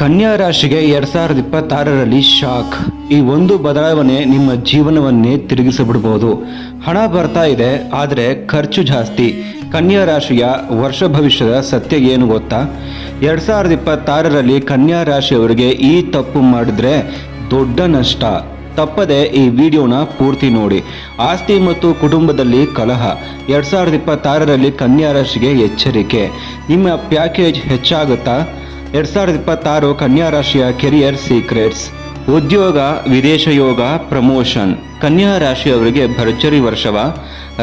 ಕನ್ಯಾ ರಾಶಿಗೆ 2026ರಲ್ಲಿ ಶಾಕ್. ಈ ಒಂದು ಬದಲಾವಣೆ ನಿಮ್ಮ ಜೀವನವನ್ನೇ ತಿರುಗಿಸಿಬಿಡ್ಬೋದು. ಹಣ ಬರ್ತಾ ಇದೆ, ಆದರೆ ಖರ್ಚು ಜಾಸ್ತಿ. ಕನ್ಯಾ ರಾಶಿಯ ವರ್ಷ ಭವಿಷ್ಯದ ಸತ್ಯ ಏನು ಗೊತ್ತಾ? 2026ರಲ್ಲಿ ಕನ್ಯಾ ರಾಶಿಯವರಿಗೆ ಈ ತಪ್ಪು ಮಾಡಿದ್ರೆ ದೊಡ್ಡ ನಷ್ಟ. ತಪ್ಪದೆ ಈ ವಿಡಿಯೋನ ಪೂರ್ತಿ ನೋಡಿ. ಆಸ್ತಿ ಮತ್ತು ಕುಟುಂಬದಲ್ಲಿ ಕಲಹ. 2026ರಲ್ಲಿ ಕನ್ಯಾ ರಾಶಿಗೆ ಎಚ್ಚರಿಕೆ. ನಿಮ್ಮ ಪ್ಯಾಕೇಜ್ ಹೆಚ್ಚಾಗುತ್ತಾ? 2026 ಕನ್ಯಾ ರಾಶಿಯ ಕೆರಿಯರ್ ಸೀಕ್ರೆಟ್ಸ್. ಉದ್ಯೋಗ, ವಿದೇಶ ಯೋಗ, ಪ್ರಮೋಷನ್. ಕನ್ಯಾ ರಾಶಿಯವರಿಗೆ ಭರ್ಜರಿ ವರ್ಷವ.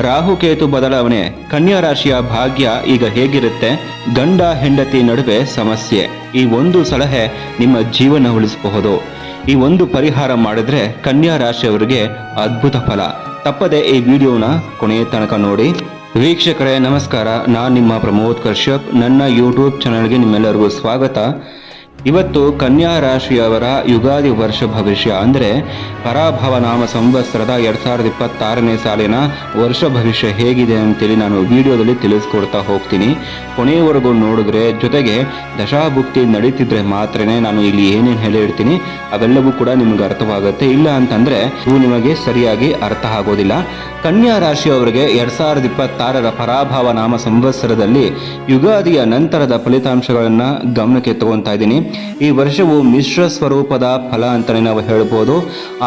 ರಾಹುಕೇತು ಬದಲಾವಣೆ. ಕನ್ಯಾ ರಾಶಿಯ ಭಾಗ್ಯ ಈಗ ಹೇಗಿರುತ್ತೆ? ಗಂಡ ಹೆಂಡತಿ ನಡುವೆ ಸಮಸ್ಯೆ. ಈ ಒಂದು ಸಲಹೆ ನಿಮ್ಮ ಜೀವನ ಉಳಿಸಬಹುದು. ಈ ಒಂದು ಪರಿಹಾರ ಮಾಡಿದ್ರೆ ಕನ್ಯಾ ರಾಶಿಯವರಿಗೆ ಅದ್ಭುತ ಫಲ. ತಪ್ಪದೆ ಈ ವಿಡಿಯೋನ ಕೊನೆಯ ತನಕ ನೋಡಿ. ವೀಕ್ಷಕರೇ ನಮಸ್ಕಾರ, ನಾನು ನಿಮ್ಮ ಪ್ರಮೋದ್ ಕಶ್ಯಪ್. ನನ್ನ ಯೂಟ್ಯೂಬ್ ಚಾನಲ್ಗೆ ನಿಮ್ಮೆಲ್ಲರಿಗೂ ಸ್ವಾಗತ. ಇವತ್ತು ಕನ್ಯಾ ರಾಶಿಯವರ ಯುಗಾದಿ ವರ್ಷ ಭವಿಷ್ಯ ಅಂದರೆ ಪರಾಭವ ನಾಮ ಸಂವತ್ಸರದ 2026ನೇ ಸಾಲಿನ ವರ್ಷ ಭವಿಷ್ಯ ಹೇಗಿದೆ ಅಂತೇಳಿ ನಾನು ವಿಡಿಯೋದಲ್ಲಿ ತಿಳಿಸ್ಕೊಡ್ತಾ ಹೋಗ್ತೀನಿ. ಕೊನೆಯವರೆಗೂ ನೋಡಿದ್ರೆ, ಜೊತೆಗೆ ದಶಾಭುಕ್ತಿ ನಡೀತಿದ್ರೆ ಮಾತ್ರನೇ ನಾನು ಇಲ್ಲಿ ಏನೇನು ಹೇಳಿರ್ತೀನಿ ಅವೆಲ್ಲವೂ ಕೂಡ ನಿಮ್ಗೆ ಅರ್ಥವಾಗುತ್ತೆ. ಇಲ್ಲ ಅಂತಂದ್ರೆ ಇವು ನಿಮಗೆ ಸರಿಯಾಗಿ ಅರ್ಥ ಆಗೋದಿಲ್ಲ. ಕನ್ಯಾ ರಾಶಿಯವರಿಗೆ 2026ರ ಪರಾಭವ ನಾಮ ಸಂವತ್ಸರದಲ್ಲಿ ಯುಗಾದಿಯ ನಂತರದ ಫಲಿತಾಂಶಗಳನ್ನು ಗಮನಕ್ಕೆ ತಗೊತಾ ಇದ್ದೀನಿ. ಈ ವರ್ಷವು ಮಿಶ್ರ ಸ್ವರೂಪದ ಫಲ ಅಂತಲೇ ನಾವು ಹೇಳ್ಬೋದು.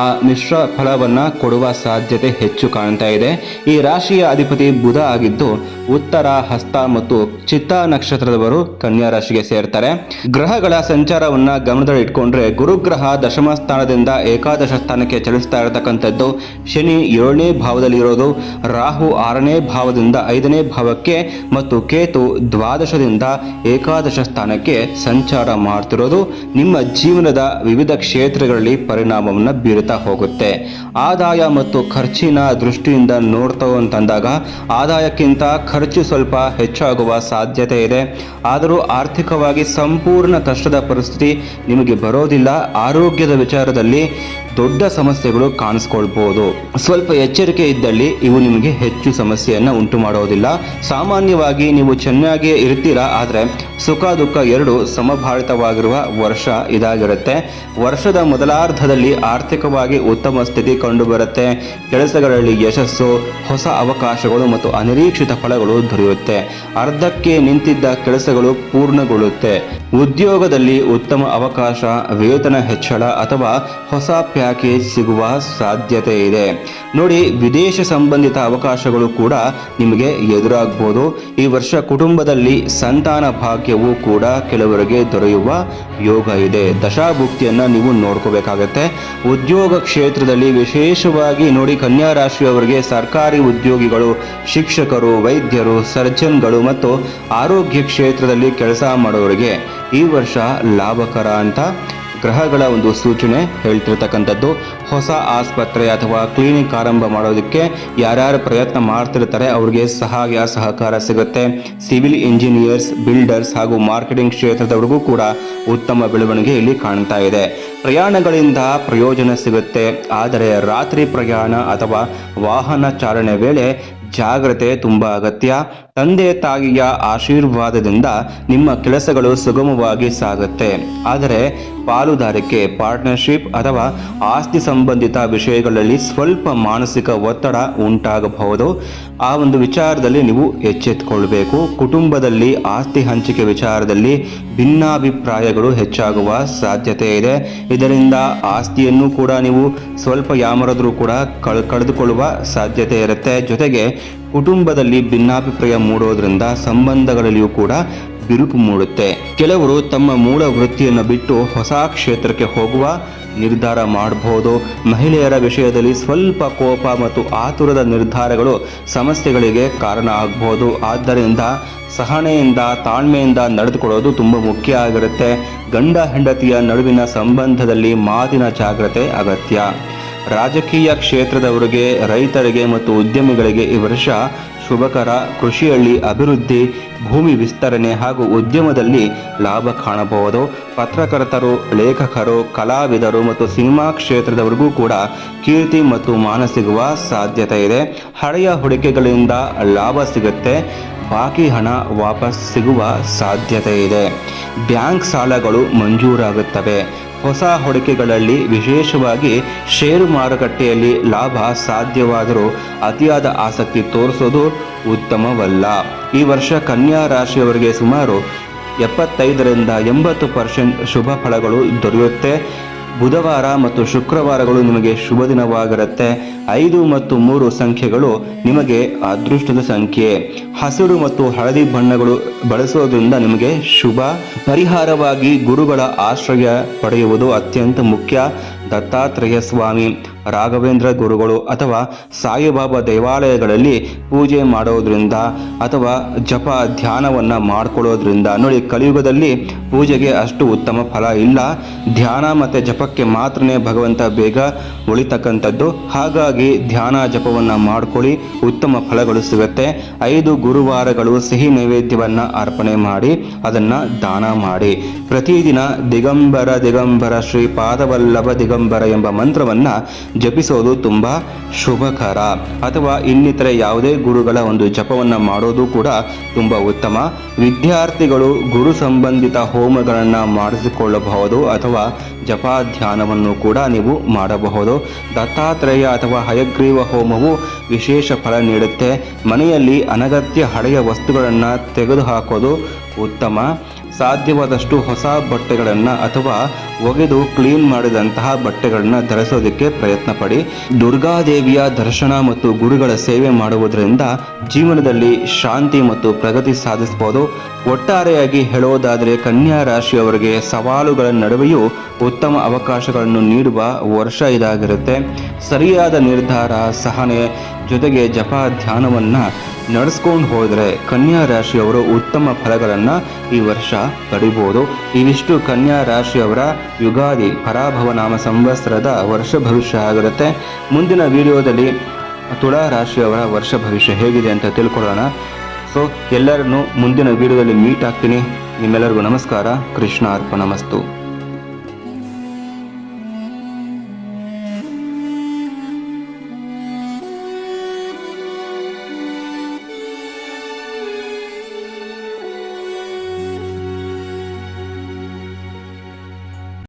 ಆ ಮಿಶ್ರ ಫಲವನ್ನ ಕೊಡುವ ಸಾಧ್ಯತೆ ಹೆಚ್ಚು ಕಾಣ್ತಾ ಇದೆ. ಈ ರಾಶಿಯ ಅಧಿಪತಿ ಬುಧ ಆಗಿದ್ದು ಉತ್ತರ, ಹಸ್ತ ಮತ್ತು ಚಿತ್ತ ನಕ್ಷತ್ರದವರು ಕನ್ಯಾ ರಾಶಿಗೆ ಸೇರ್ತಾರೆ. ಗ್ರಹಗಳ ಸಂಚಾರವನ್ನ ಗಮನದಲ್ಲಿ ಇಟ್ಕೊಂಡ್ರೆ, ಗುರುಗ್ರಹ ದಶಮ ಸ್ಥಾನದಿಂದ ಏಕಾದಶ ಸ್ಥಾನಕ್ಕೆ ಚಲಿಸ್ತಾ ಇರತಕ್ಕಂಥದ್ದು. ಶನಿ 7ನೇ ಭಾವದಲ್ಲಿ ಇರೋದು, ರಾಹು 6ನೇ ಭಾವದಿಂದ 5ನೇ ಭಾವಕ್ಕೆ ಮತ್ತು ಕೇತು ದ್ವಾದಶದಿಂದ ಏಕಾದಶ ಸ್ಥಾನಕ್ಕೆ ಸಂಚಾರ ಮಾಡ್ತಿರೋದು ನಿಮ್ಮ ಜೀವನದ ವಿವಿಧ ಕ್ಷೇತ್ರಗಳಲ್ಲಿ ಪರಿಣಾಮವನ್ನು ಬೀರುತ್ತಾ ಹೋಗುತ್ತೆ. ಆದಾಯ ಮತ್ತು ಖರ್ಚಿನ ದೃಷ್ಟಿಯಿಂದ ನೋಡ್ತಾ ಅಂತಂದಾಗ ಆದಾಯಕ್ಕಿಂತ ಖರ್ಚು ಸ್ವಲ್ಪ ಹೆಚ್ಚಾಗುವ ಸಾಧ್ಯತೆ ಇದೆ. ಆದರೂ ಆರ್ಥಿಕವಾಗಿ ಸಂಪೂರ್ಣ ಕಷ್ಟದ ಪರಿಸ್ಥಿತಿ ನಿಮಗೆ ಬರೋದಿಲ್ಲ. ಆರೋಗ್ಯದ ವಿಚಾರದಲ್ಲಿ ದೊಡ್ಡ ಸಮಸ್ಯೆಗಳು ಕಾಣಿಸ್ಕೊಳ್ಬಹುದು. ಸ್ವಲ್ಪ ಎಚ್ಚರಿಕೆ ಇದ್ದಲ್ಲಿ ಇವು ನಿಮಗೆ ಹೆಚ್ಚು ಸಮಸ್ಯೆಯನ್ನು ಉಂಟು ಮಾಡೋದಿಲ್ಲ. ಸಾಮಾನ್ಯವಾಗಿ ನೀವು ಚೆನ್ನಾಗಿಯೇ ಇರ್ತೀರಾ, ಆದರೆ ಸುಖ ದುಃಖ ಎರಡು ಸಮಭಾಳಿತವಾಗಿರುವ ವರ್ಷ ಇದಾಗಿರುತ್ತೆ. ವರ್ಷದ ಮೊದಲಾರ್ಧದಲ್ಲಿ ಆರ್ಥಿಕವಾಗಿ ಉತ್ತಮ ಸ್ಥಿತಿ ಕಂಡುಬರುತ್ತೆ. ಕೆಲಸಗಳಲ್ಲಿ ಯಶಸ್ಸು, ಹೊಸ ಅವಕಾಶಗಳು ಮತ್ತು ಅನಿರೀಕ್ಷಿತ ಫಲಗಳು ದೊರೆಯುತ್ತೆ. ಅರ್ಧಕ್ಕೆ ನಿಂತಿದ್ದ ಕೆಲಸಗಳು ಪೂರ್ಣಗೊಳ್ಳುತ್ತೆ. ಉದ್ಯೋಗದಲ್ಲಿ ಉತ್ತಮ ಅವಕಾಶ, ವೇತನ ಹೆಚ್ಚಳ ಅಥವಾ ಹೊಸ ಪ್ಯಾಕೇಜ್ ಸಿಗುವ ಸಾಧ್ಯತೆ ಇದೆ. ನೋಡಿ, ವಿದೇಶ ಸಂಬಂಧಿತ ಅವಕಾಶಗಳು ಕೂಡ ನಿಮಗೆ ಎದುರಾಗಬಹುದು. ಈ ವರ್ಷ ಕುಟುಂಬದಲ್ಲಿ ಸಂತಾನ ಭಾಗ್ಯವು ಕೂಡ ಕೆಲವರಿಗೆ ದೊರೆಯುವ ಯೋಗ ಇದೆ. ದಶಾಭುಕ್ತಿಯನ್ನ ನೀವು ನೋಡ್ಕೋಬೇಕಾಗತ್ತೆ. ಉದ್ಯೋಗ ಕ್ಷೇತ್ರದಲ್ಲಿ ವಿಶೇಷವಾಗಿ ನೋಡಿ, ಕನ್ಯಾ ರಾಶಿಯವರಿಗೆ ಸರ್ಕಾರಿ ಉದ್ಯೋಗಿಗಳು, ಶಿಕ್ಷಕರು, ವೈದ್ಯರು, ಸರ್ಜನ್ಗಳು ಮತ್ತು ಆರೋಗ್ಯ ಕ್ಷೇತ್ರದಲ್ಲಿ ಕೆಲಸ ಮಾಡೋರಿಗೆ ಈ ವರ್ಷ ಲಾಭಕರ ಅಂತ ಗ್ರಹಗಳ ಒಂದು ಸೂಚನೆ ಹೇಳ್ತಿರ್ತಕ್ಕಂಥದ್ದು. ಹೊಸ ಆಸ್ಪತ್ರೆ ಅಥವಾ ಕ್ಲಿನಿಕ್ ಆರಂಭ ಮಾಡೋದಕ್ಕೆ ಯಾರ್ಯಾರು ಪ್ರಯತ್ನ ಮಾಡ್ತಿರ್ತಾರೆ ಅವ್ರಿಗೆ ಸಹಾಯ ಸಹಕಾರ ಸಿಗುತ್ತೆ. ಸಿವಿಲ್ ಇಂಜಿನಿಯರ್ಸ್, ಬಿಲ್ಡರ್ಸ್ ಹಾಗೂ ಮಾರ್ಕೆಟಿಂಗ್ ಕ್ಷೇತ್ರದವರಿಗೂ ಕೂಡ ಉತ್ತಮ ಬೆಳವಣಿಗೆ ಇಲ್ಲಿ ಕಾಣ್ತಾ ಇದೆ. ಪ್ರಯಾಣಗಳಿಂದ ಪ್ರಯೋಜನ ಸಿಗುತ್ತೆ, ಆದರೆ ರಾತ್ರಿ ಪ್ರಯಾಣ ಅಥವಾ ವಾಹನ ಚಾಲನೆ ವೇಳೆ ಜಾಗ್ರತೆ ತುಂಬ ಅಗತ್ಯ. ತಂದೆ ತಾಯಿಯ ಆಶೀರ್ವಾದದಿಂದ ನಿಮ್ಮ ಕೆಲಸಗಳು ಸುಗಮವಾಗಿ ಸಾಗುತ್ತೆ, ಆದರೆ ಪಾಲುದಾರಿಕೆ, ಪಾರ್ಟ್ನರ್ಶಿಪ್ ಅಥವಾ ಆಸ್ತಿ ಸಂಬಂಧಿತ ವಿಷಯಗಳಲ್ಲಿ ಸ್ವಲ್ಪ ಮಾನಸಿಕ ಒತ್ತಡ ಉಂಟಾಗಬಹುದು. ಆ ಒಂದು ವಿಚಾರದಲ್ಲಿ ನೀವು ಎಚ್ಚೆತ್ತುಕೊಳ್ಬೇಕು. ಕುಟುಂಬದಲ್ಲಿ ಆಸ್ತಿ ಹಂಚಿಕೆ ವಿಚಾರದಲ್ಲಿ ಭಿನ್ನಾಭಿಪ್ರಾಯಗಳು ಹೆಚ್ಚಾಗುವ ಸಾಧ್ಯತೆ ಇದೆ. ಇದರಿಂದ ಆಸ್ತಿಯನ್ನು ಕೂಡ ನೀವು ಸ್ವಲ್ಪ ಯಾಮರಾದರೂ ಕೂಡ ಕಳೆದುಕೊಳ್ಳುವ ಸಾಧ್ಯತೆ ಇರುತ್ತೆ. ಜೊತೆಗೆ ಕುಟುಂಬದಲ್ಲಿ ಭಿನ್ನಾಭಿಪ್ರಾಯ ಮೂಡೋದ್ರಿಂದ ಸಂಬಂಧಗಳಲ್ಲಿಯೂ ಕೂಡ ಬಿರುಕು ಮೂಡುತ್ತೆ. ಕೆಲವರು ತಮ್ಮ ಮೂಲ ವೃತ್ತಿಯನ್ನು ಬಿಟ್ಟು ಹೊಸ ಕ್ಷೇತ್ರಕ್ಕೆ ಹೋಗುವ ನಿರ್ಧಾರ ಮಾಡಬಹುದು. ಮಹಿಳೆಯರ ವಿಷಯದಲ್ಲಿ ಸ್ವಲ್ಪ ಕೋಪ ಮತ್ತು ಆತುರದ ನಿರ್ಧಾರಗಳು ಸಮಸ್ಯೆಗಳಿಗೆ ಕಾರಣ ಆಗಬಹುದು. ಆದ್ದರಿಂದ ಸಹನೆಯಿಂದ, ತಾಳ್ಮೆಯಿಂದ ನಡೆದುಕೊಳ್ಳೋದು ತುಂಬ ಮುಖ್ಯ ಆಗಿರುತ್ತೆ. ಗಂಡ ಹೆಂಡತಿಯ ನಡುವಿನ ಸಂಬಂಧದಲ್ಲಿ ಮಾತಿನ ಜಾಗ್ರತೆ ಅಗತ್ಯ. ರಾಜಕೀಯ ಕ್ಷೇತ್ರದವರಿಗೆ, ರೈತರಿಗೆ ಮತ್ತು ಉದ್ಯಮಿಗಳಿಗೆ ಈ ವರ್ಷ ಶುಭಕರ. ಕೃಷಿಯಲ್ಲಿ ಅಭಿವೃದ್ಧಿ, ಭೂಮಿ ವಿಸ್ತರಣೆ ಹಾಗೂ ಉದ್ಯಮದಲ್ಲಿ ಲಾಭ ಕಾಣಬಹುದು. ಪತ್ರಕರ್ತರು, ಲೇಖಕರು, ಕಲಾವಿದರು ಮತ್ತು ಸಿನಿಮಾ ಕ್ಷೇತ್ರದವರಿಗೂ ಕೂಡ ಕೀರ್ತಿ ಮತ್ತು ಮಾನ ಸಿಗುವ ಸಾಧ್ಯತೆ ಇದೆ. ಹಳೆಯ ಹೂಡಿಕೆಗಳಿಂದ ಲಾಭ ಸಿಗುತ್ತೆ. ಬಾಕಿ ಹಣ ವಾಪಸ್ ಸಿಗುವ ಸಾಧ್ಯತೆ ಇದೆ. ಬ್ಯಾಂಕ್ ಸಾಲಗಳು ಮಂಜೂರಾಗುತ್ತವೆ. ಹೊಸ ಹೂಡಿಕೆಗಳಲ್ಲಿ ವಿಶೇಷವಾಗಿ ಷೇರು ಮಾರುಕಟ್ಟೆಯಲ್ಲಿ ಲಾಭ ಸಾಧ್ಯವಾದರೂ ಅತಿಯಾದ ಆಸಕ್ತಿ ತೋರಿಸೋದು ಉತ್ತಮವಲ್ಲ. ಈ ವರ್ಷ ಕನ್ಯಾ ರಾಶಿಯವರಿಗೆ ಸುಮಾರು 75-80% ಶುಭ ಫಲಗಳು ದೊರೆಯುತ್ತೆ. ಬುಧವಾರ ಮತ್ತು ಶುಕ್ರವಾರಗಳು ನಿಮಗೆ ಶುಭ ದಿನವಾಗಿರುತ್ತೆ. 5 ಮತ್ತು 3 ಸಂಖ್ಯೆಗಳು ನಿಮಗೆ ಅದೃಷ್ಟದ ಸಂಖ್ಯೆ. ಹಸಿರು ಮತ್ತು ಹಳದಿ ಬಣ್ಣಗಳು ಬಳಸೋದ್ರಿಂದ ನಿಮಗೆ ಶುಭ. ಪರಿಹಾರವಾಗಿ ಗುರುಗಳ ಆಶ್ರಯ ಪಡೆಯುವುದು ಅತ್ಯಂತ ಮುಖ್ಯ. ದತ್ತಾತ್ರೇಯ ಸ್ವಾಮಿ, ರಾಘವೇಂದ್ರ ಗುರುಗಳು ಅಥವಾ ಸಾಯಿಬಾಬಾ ದೇವಾಲಯಗಳಲ್ಲಿ ಪೂಜೆ ಮಾಡೋದ್ರಿಂದ ಅಥವಾ ಜಪ ಧ್ಯಾನವನ್ನು ಮಾಡ್ಕೊಳ್ಳೋದ್ರಿಂದ, ನೋಡಿ ಕಲಿಯುಗದಲ್ಲಿ ಪೂಜೆಗೆ ಅಷ್ಟು ಉತ್ತಮ ಫಲ ಇಲ್ಲ. ಧ್ಯಾನ ಮತ್ತು ಜಪಕ್ಕೆ ಮಾತ್ರನೇ ಭಗವಂತ ಬೇಗ ಉಳಿತಕ್ಕಂಥದ್ದು. ಹಾಗಾಗಿ ಧ್ಯಾನ ಜಪವನ್ನು ಮಾಡ್ಕೊಳ್ಳಿ, ಉತ್ತಮ ಫಲಗಳು ಸಿಗುತ್ತೆ. 5 ಗುರುವಾರಗಳು ಸಿಹಿ ನೈವೇದ್ಯವನ್ನು ಅರ್ಪಣೆ ಮಾಡಿ ಅದನ್ನು ದಾನ ಮಾಡಿ. ಪ್ರತಿದಿನ ದಿಗಂಬರ ದಿಗಂಬರ ಶ್ರೀ ಪಾದವಲ್ಲಭ ದಿಗಂಬರ ಎಂಬ ಮಂತ್ರವನ್ನು ಜಪಿಸೋದು ತುಂಬ ಶುಭಕರ. ಅಥವಾ ಇನ್ನಿತರೆ ಯಾವುದೇ ಗುರುಗಳ ಒಂದು ಜಪವನ್ನು ಮಾಡೋದು ಕೂಡ ತುಂಬ ಉತ್ತಮ. ವಿದ್ಯಾರ್ಥಿಗಳು ಗುರು ಸಂಬಂಧಿತ ಹೋಮಗಳನ್ನು ಮಾಡಿಸಿಕೊಳ್ಳಬಹುದು ಅಥವಾ ಜಪ ಧ್ಯಾನವನ್ನು ಕೂಡ ನೀವು ಮಾಡಬಹುದು. ದತ್ತಾತ್ರೇಯ ಅಥವಾ ಹಯಗ್ರೀವ ಹೋಮವು ವಿಶೇಷ ಫಲ ನೀಡುತ್ತೆ. ಮನೆಯಲ್ಲಿ ಅನಗತ್ಯ ಹಳೆಯ ವಸ್ತುಗಳನ್ನು ತೆಗೆದುಹಾಕೋದು ಉತ್ತಮ. ಸಾಧ್ಯವಾದಷ್ಟು ಹೊಸ ಬಟ್ಟೆಗಳನ್ನು ಅಥವಾ ಒಗೆದು ಕ್ಲೀನ್ ಮಾಡಿದಂತಹ ಬಟ್ಟೆಗಳನ್ನು ಧರಿಸೋದಕ್ಕೆ ಪ್ರಯತ್ನ ಪಡಿ. ದುರ್ಗಾದೇವಿಯ ದರ್ಶನ ಮತ್ತು ಗುರುಗಳ ಸೇವೆ ಮಾಡುವುದರಿಂದ ಜೀವನದಲ್ಲಿ ಶಾಂತಿ ಮತ್ತು ಪ್ರಗತಿ ಸಾಧಿಸಬಹುದು. ಒಟ್ಟಾರೆಯಾಗಿ ಹೇಳೋದಾದರೆ ಕನ್ಯಾ ರಾಶಿಯವರಿಗೆ ಸವಾಲುಗಳ ನಡುವೆಯೂ ಉತ್ತಮ ಅವಕಾಶಗಳನ್ನು ನೀಡುವ ವರ್ಷ ಇದಾಗಿರುತ್ತೆ. ಸರಿಯಾದ ನಿರ್ಧಾರ, ಸಹನೆ ಜೊತೆಗೆ ಜಪ ಧ್ಯಾನವನ್ನು ನಡೆಸ್ಕೊಂಡು ಹೋದರೆ ಕನ್ಯಾ ರಾಶಿಯವರು ಉತ್ತಮ ಫಲಗಳನ್ನು ಈ ವರ್ಷ ಪಡಿಬೋದು. ಇವಿಷ್ಟು ಕನ್ಯಾ ರಾಶಿಯವರ ಯುಗಾದಿ ಪರಾಭವ ನಾಮ ಸಂವತ್ಸರದ ವರ್ಷ ಭವಿಷ್ಯ ಆಗಿರುತ್ತೆ. ಮುಂದಿನ ವಿಡಿಯೋದಲ್ಲಿ ತುಳಾ ರಾಶಿಯವರ ವರ್ಷ ಭವಿಷ್ಯ ಹೇಗಿದೆ ಅಂತ ತಿಳ್ಕೊಳ್ಳೋಣ. ಸೊ ಎಲ್ಲರನ್ನೂ ಮುಂದಿನ ವಿಡಿಯೋದಲ್ಲಿ ಮೀಟ್ ಆಗ್ತೀನಿ. ನಿಮ್ಮೆಲ್ಲರಿಗೂ ನಮಸ್ಕಾರ. ಕೃಷ್ಣ ಅರ್ಪಣಮಸ್ತು.